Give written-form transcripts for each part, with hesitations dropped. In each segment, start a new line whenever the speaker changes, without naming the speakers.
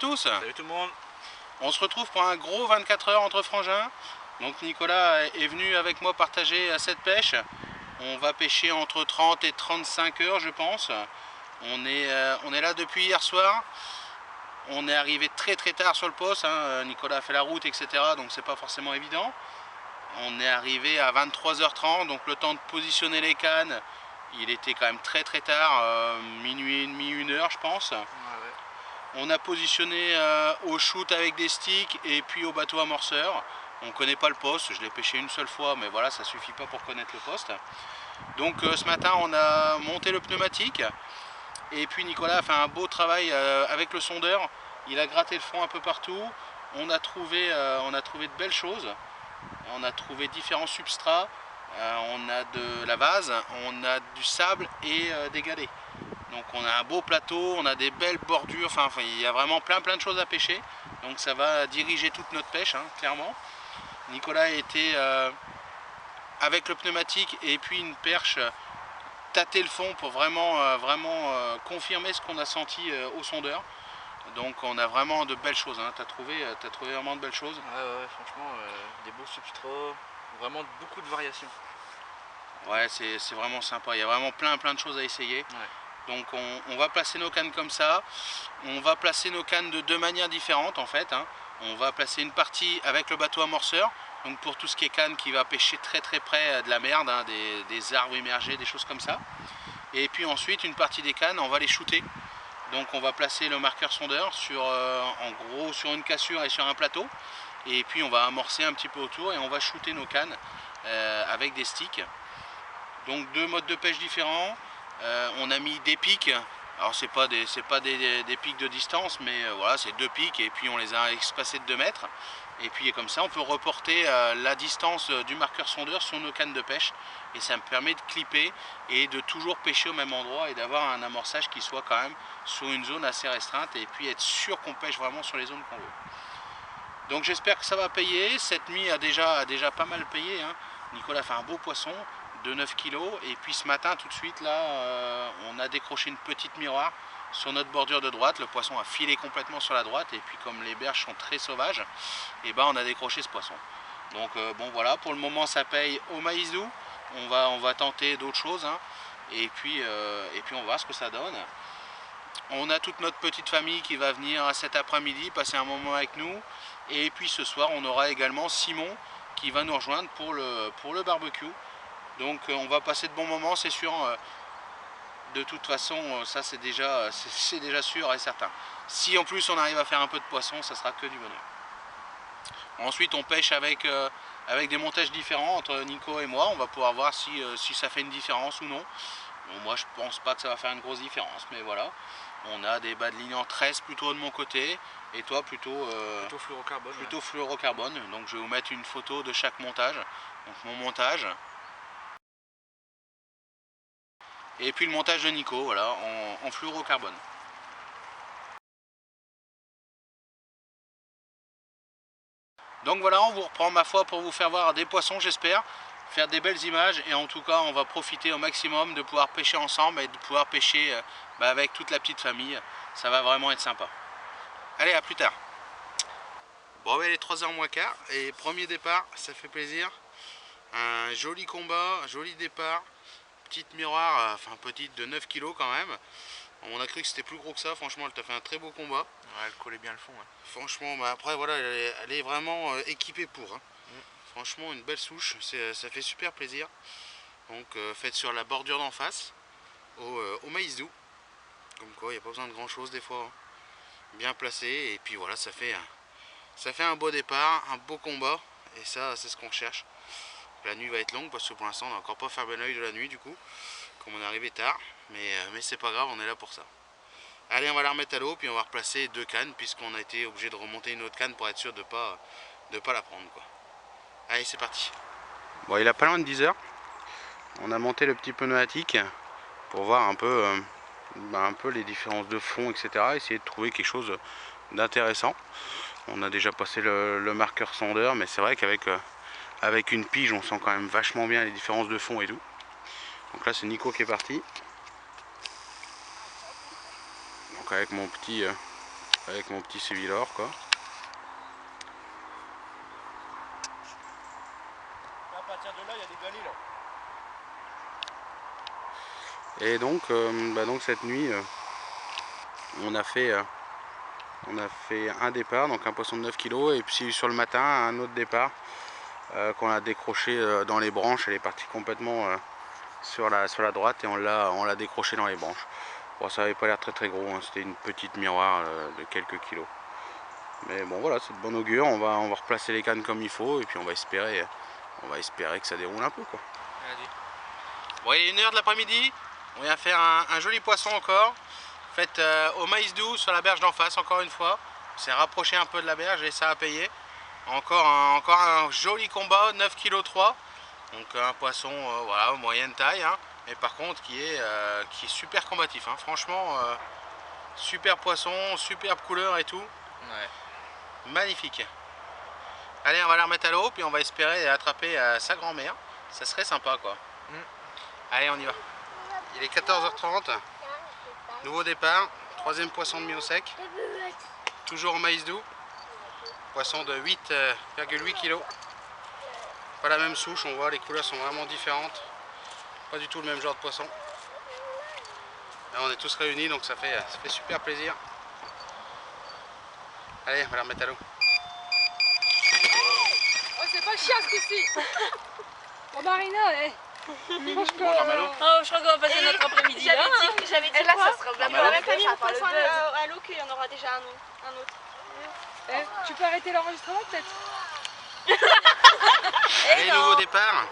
tous.
Salut tout le monde.
On se retrouve pour un gros 24 heures entre frangins. Donc Nicolas est venu avec moi partager cette pêche. On va pêcher entre 30 et 35 heures je pense. On est là depuis hier soir. On est arrivé très tard sur le poste. Nicolas a fait la route, etc. Donc c'est pas forcément évident. On est arrivé à 23h30, donc le temps de positionner les cannes. Il était quand même très tard, minuit et demi, 1h je pense.
Ouais.
On a positionné au shoot avec des sticks et puis au bateau amorceur. On ne connaît pas le poste, je l'ai pêché une seule fois, mais voilà, ça suffit pas pour connaître le poste. Donc ce matin on a monté le pneumatique et puis Nicolas a fait un beau travail avec le sondeur. Il a gratté le fond un peu partout. On a trouvé de belles choses. On a trouvé différents substrats. On a de la vase, on a du sable et des galets. Donc on a un beau plateau, on a des belles bordures, enfin il y a vraiment plein de choses à pêcher. Donc ça va diriger toute notre pêche, clairement. Nicolas a été avec le pneumatique et puis une perche tâter le fond pour vraiment confirmer ce qu'on a senti au sondeur. Donc on a vraiment de belles choses, tu as trouvé vraiment de belles choses.
Ouais, franchement, des beaux substrats, vraiment beaucoup de variations.
Ouais, c'est vraiment sympa, il y a vraiment plein de choses à essayer.
Ouais.
Donc on va placer nos cannes comme ça. On va placer nos cannes de deux manières différentes en fait. On va placer une partie avec le bateau amorceur, donc pour tout ce qui est canne qui va pêcher très près de la merde, des arbres immergés, des choses comme ça. Et puis ensuite une partie des cannes, on va les shooter. Donc on va placer le marqueur sondeur en gros sur une cassure et sur un plateau. Et puis on va amorcer un petit peu autour et on va shooter nos cannes avec des sticks. Donc deux modes de pêche différents. On a mis des pics. Alors c'est pas des pics de distance, mais voilà, c'est deux pics et puis on les a espacés de 2 mètres. Et puis comme ça on peut reporter la distance du marqueur sondeur sur nos cannes de pêche. Et ça me permet de clipper et de toujours pêcher au même endroit et d'avoir un amorçage qui soit quand même sur une zone assez restreinte et puis être sûr qu'on pêche vraiment sur les zones qu'on veut. Donc j'espère que ça va payer. Cette nuit a déjà pas mal payé. Nicolas a fait un beau poisson de 9 kg et puis ce matin tout de suite là on a décroché une petite miroir sur notre bordure de droite. Le poisson a filé complètement sur la droite et puis comme les berges sont très sauvages, et on a décroché ce poisson. Donc bon voilà, pour le moment ça paye au maïs doux. On va tenter d'autres choses et puis on va voir ce que ça donne. On a toute notre petite famille qui va venir cet après-midi passer un moment avec nous. Et puis ce soir on aura également Simon qui va nous rejoindre pour le barbecue. Donc on va passer de bons moments, c'est sûr. De toute façon ça c'est déjà sûr et certain. Si en plus on arrive à faire un peu de poisson, ça sera que du bonheur. Ensuite on pêche avec des montages différents entre Nico et moi. On va pouvoir voir si ça fait une différence ou non. Bon, moi je pense pas que ça va faire une grosse différence, mais voilà. On a des bas de ligne en 13 plutôt de mon côté et toi plutôt
fluorocarbone.
Plutôt fluorocarbone. Donc je vais vous mettre une photo de chaque montage. Donc mon montage. Et puis le montage de Nico, voilà, en fluorocarbone. Donc voilà, on vous reprend ma foi pour vous faire voir des poissons, j'espère, faire des belles images et en tout cas on va profiter au maximum de pouvoir pêcher ensemble et de pouvoir pêcher avec toute la petite famille. Ça va vraiment être sympa. Allez, à plus tard. Bon, il est 3h moins quart et premier départ, ça fait plaisir. Un joli combat, un joli départ. Petite miroir, enfin petite de 9 kg quand même. On a cru que c'était plus gros que ça, franchement elle t'a fait un très beau combat.
Ouais, elle collait bien le fond.
Franchement, après voilà, elle est vraiment équipée pour. Franchement une belle souche, ça fait super plaisir. Donc faite sur la bordure d'en face, au maïs doux. Comme quoi il n'y a pas besoin de grand chose des fois. Bien placé et puis voilà, ça fait un beau départ, un beau combat. Et ça c'est ce qu'on cherche. La nuit va être longue parce que pour l'instant on n'a encore pas fermé l'œil de la nuit du coup, comme on est arrivé tard, mais c'est pas grave, on est là pour ça. Allez, on va la remettre à l'eau puis on va replacer 2 cannes puisqu'on a été obligé de remonter une autre canne pour être sûr de pas la prendre quoi. Allez, c'est parti. Bon, il a pas loin de 10 h. On a monté le petit pneumatique pour voir un peu les différences de fond, etc. Essayer de trouver quelque chose d'intéressant. On a déjà passé le marqueur sondeur, mais c'est vrai qu'avec une pige on sent quand même vachement bien les différences de fond et tout. Donc là c'est Nico qui est parti. Donc avec mon petit avec mon petit Sévilor quoi.
À partir de là, il y a des galets là.
Et donc, donc cette nuit, on a fait un départ, donc un poisson de 9 kg, et puis sur le matin, un autre départ qu'on a décroché dans les branches. Elle est partie complètement sur la droite et on l'a décroché dans les branches. Bon, ça avait pas l'air très gros, hein, c'était une petite miroir de quelques kilos. Mais bon voilà, c'est de bon augure, on va replacer les cannes comme il faut et puis on va espérer que ça déroule un peu quoi. Bon, il est 1h de l'après-midi, on vient faire un joli poisson encore, fait au maïs doux sur la berge d'en face encore une fois. On s'est rapproché un peu de la berge et ça a payé. Encore un joli combat, 9 kg 3. Donc un poisson voilà, moyenne taille, hein, mais par contre qui est super combatif, hein. Franchement super poisson, superbe couleur et tout.
Ouais.
Magnifique. Allez, on va la remettre à l'eau puis on va espérer attraper sa grand-mère. Ça serait sympa quoi. Allez, on y va. Il est 14h30. Nouveau départ. Troisième poisson de mi au sec. Toujours au maïs doux. Poisson de 8,8 kg. Pas la même souche, on voit les couleurs sont vraiment différentes. Pas du tout le même genre de poisson. Là, on est tous réunis donc ça fait super plaisir. Allez, on va la remettre à l'eau.
Oh, c'est pas le chien ce coup-ci. Oh Marina, franchement.
Oh, je crois qu'on va passer notre après-midi là.
J'avais dit
là,
quoi?
ça sera bien.
On a même pas mis le poisson à l'eau qu'il y en aura déjà un autre. Tu peux arrêter l'enregistrement peut-être?
Allez, nouveau départ.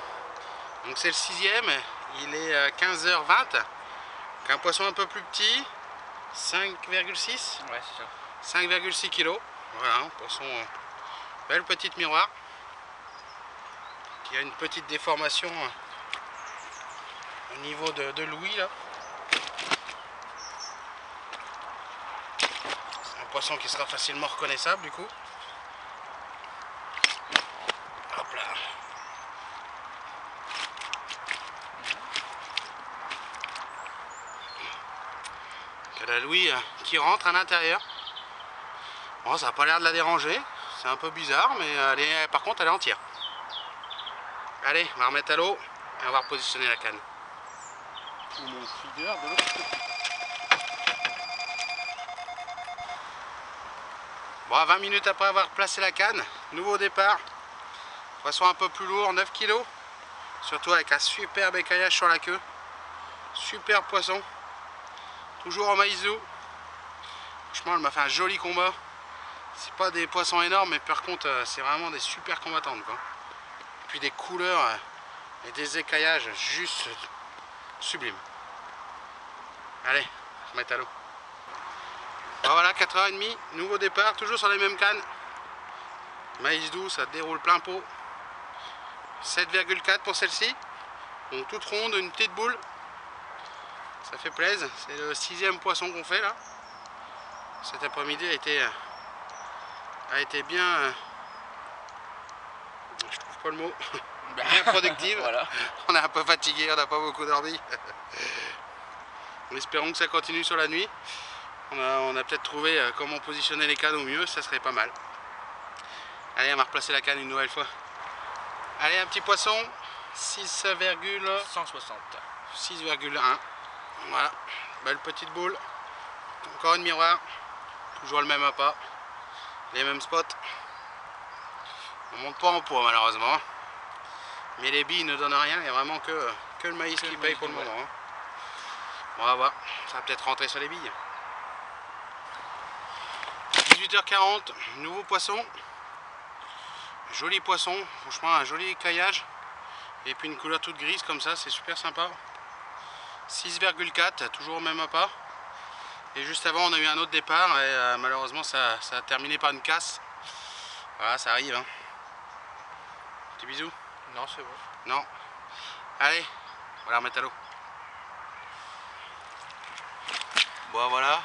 Donc c'est le 6e, il est 15h20. Donc un poisson un peu plus petit, 5,6.
Ouais, c'est ça.
5,6 kg. Voilà, un poisson belle petite miroir. Qui a une petite déformation au niveau de l'ouïe là. C'est un poisson qui sera facilement reconnaissable du coup. Hop là. La louille qui rentre à l'intérieur. Bon, ça n'a pas l'air de la déranger. C'est un peu bizarre, mais par contre elle est entière. Allez, on va remettre à l'eau et on va repositionner la canne. Mon feeder de l'autre côté. Bon, 20 minutes après avoir placé la canne, nouveau départ. Poisson un peu plus lourd, 9 kg. Surtout avec un superbe écaillage sur la queue. Super poisson. Toujours en maïs doux. Franchement, elle m'a fait un joli combat. C'est pas des poissons énormes, mais par contre, c'est vraiment des super combattantes, quoi. Et puis des couleurs et des écaillages juste sublimes. Allez, je vais mettre à l'eau. Bon, voilà, 4h30, nouveau départ, toujours sur les mêmes cannes. Maïs doux, ça déroule plein pot. 7,4 pour celle-ci. Donc toute ronde, une petite boule. Ça fait plaisir. C'est le 6e poisson qu'on fait là. Cet après-midi a été bien... je trouve pas le mot. Bien productive.
Voilà.
On est un peu fatigué, on n'a pas beaucoup dormi. Espérons que ça continue sur la nuit. On a peut-être trouvé comment positionner les cannes au mieux, ça serait pas mal. Allez, on va replacer la canne une nouvelle fois. Allez, un petit poisson.
160.
6,1. Voilà, belle petite boule. Encore une miroir. Toujours le même appât. Les mêmes spots. On monte pas en poids malheureusement. Mais les billes ne donnent rien. Il n'y a vraiment que le maïs qui paye pour le moment. On va voir. Ça va peut-être rentrer sur les billes. 18h40. Nouveau poisson. Joli poisson. Franchement, un joli écaillage. Et puis une couleur toute grise comme ça. C'est super sympa. 6,4, toujours au même appât. Et juste avant on a eu un autre départ et malheureusement ça a terminé par une casse. Voilà, ça arrive, hein. Petit bisou.
Non, c'est bon.
Non. Allez, on va la remettre à l'eau. Bon voilà,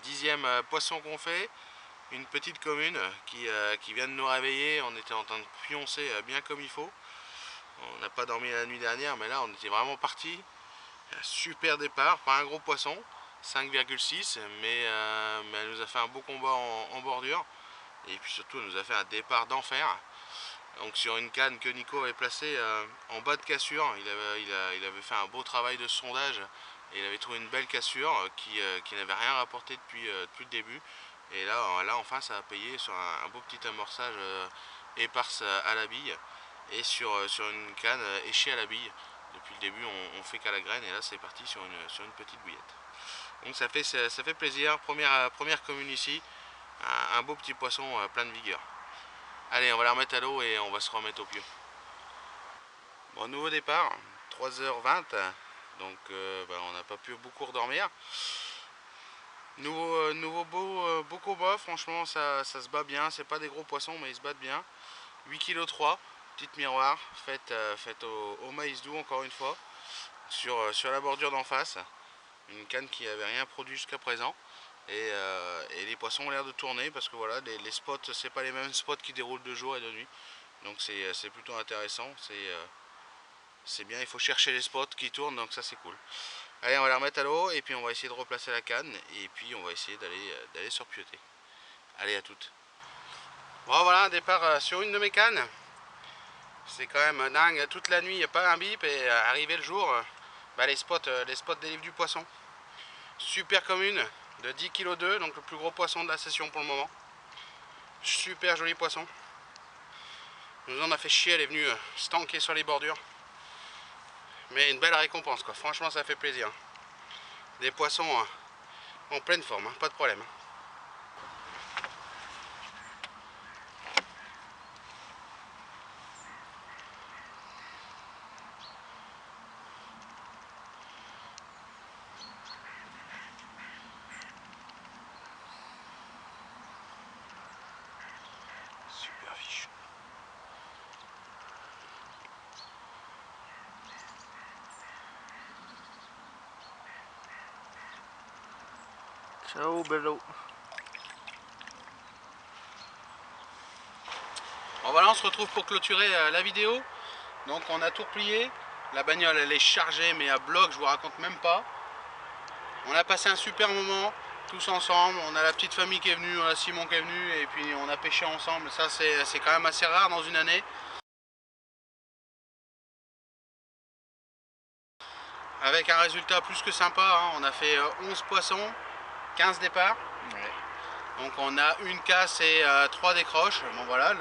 10e poisson qu'on fait. Une petite commune qui vient de nous réveiller. On était en train de pioncer bien comme il faut. On n'a pas dormi la nuit dernière, mais là on était vraiment parti. Super départ, pas un gros poisson. 5,6, mais elle nous a fait un beau combat en bordure. Et puis surtout elle nous a fait un départ d'enfer. Donc sur une canne que Nico avait placée en bas de cassure, il avait fait un beau travail de sondage et il avait trouvé une belle cassure qui n'avait rien rapporté depuis le début. Et là enfin ça a payé sur un beau petit amorçage éparse à la bille et sur une canne échée à la bille. Depuis le début on fait qu'à la graine et là c'est parti sur une petite bouillette. Donc ça fait plaisir, première commune ici, un beau petit poisson plein de vigueur. Allez, on va la remettre à l'eau et on va se remettre au pieu. Bon, nouveau départ, 3h20, donc on n'a pas pu beaucoup redormir. Nouveau beau combat, franchement ça se bat bien, c'est pas des gros poissons mais ils se battent bien. 8,3 kg, petite miroir, faite au maïs doux encore une fois, sur la bordure d'en face. Une canne qui n'avait rien produit jusqu'à présent. Et les poissons ont l'air de tourner parce que voilà, les spots, c'est pas les mêmes spots qui déroulent de jour et de nuit. Donc c'est plutôt intéressant, c'est bien, il faut chercher les spots qui tournent, donc ça c'est cool. Allez, on va la remettre à l'eau et puis on va essayer de replacer la canne et puis on va essayer d'aller surpioter. Allez, à toutes. Bon voilà, un départ sur une de mes cannes. C'est quand même dingue, toute la nuit il n'y a pas un bip et arrivé le jour, les spots délivrent du poisson. Super commune de 10,2 kg, donc le plus gros poisson de la session pour le moment. Super joli poisson. Nous en a fait chier, elle est venue se tanker sur les bordures. Mais une belle récompense quoi, franchement ça fait plaisir. Des poissons en pleine forme, pas de problème. Super fiche.
Ciao bello.
Bon voilà, on se retrouve pour clôturer la vidéo. Donc on a tout replié. La bagnole elle est chargée mais à bloc, je vous raconte même pas. On a passé un super moment tous ensemble. On a la petite famille qui est venue, on a Simon qui est venu et puis on a pêché ensemble. Ça c'est quand même assez rare dans une année. Avec un résultat plus que sympa, hein. On a fait 11 poissons, 15 départs.
Ouais.
Donc on a une casse et 3 décroches. Bon voilà,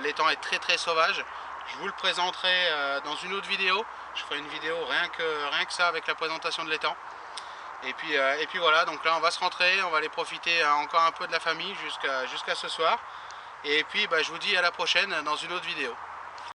l'étang est très sauvage. Je vous le présenterai dans une autre vidéo. Je ferai une vidéo rien que ça avec la présentation de l'étang. Et puis voilà, donc là on va se rentrer, on va aller profiter encore un peu de la famille jusqu'à ce soir. Et puis je vous dis à la prochaine dans une autre vidéo.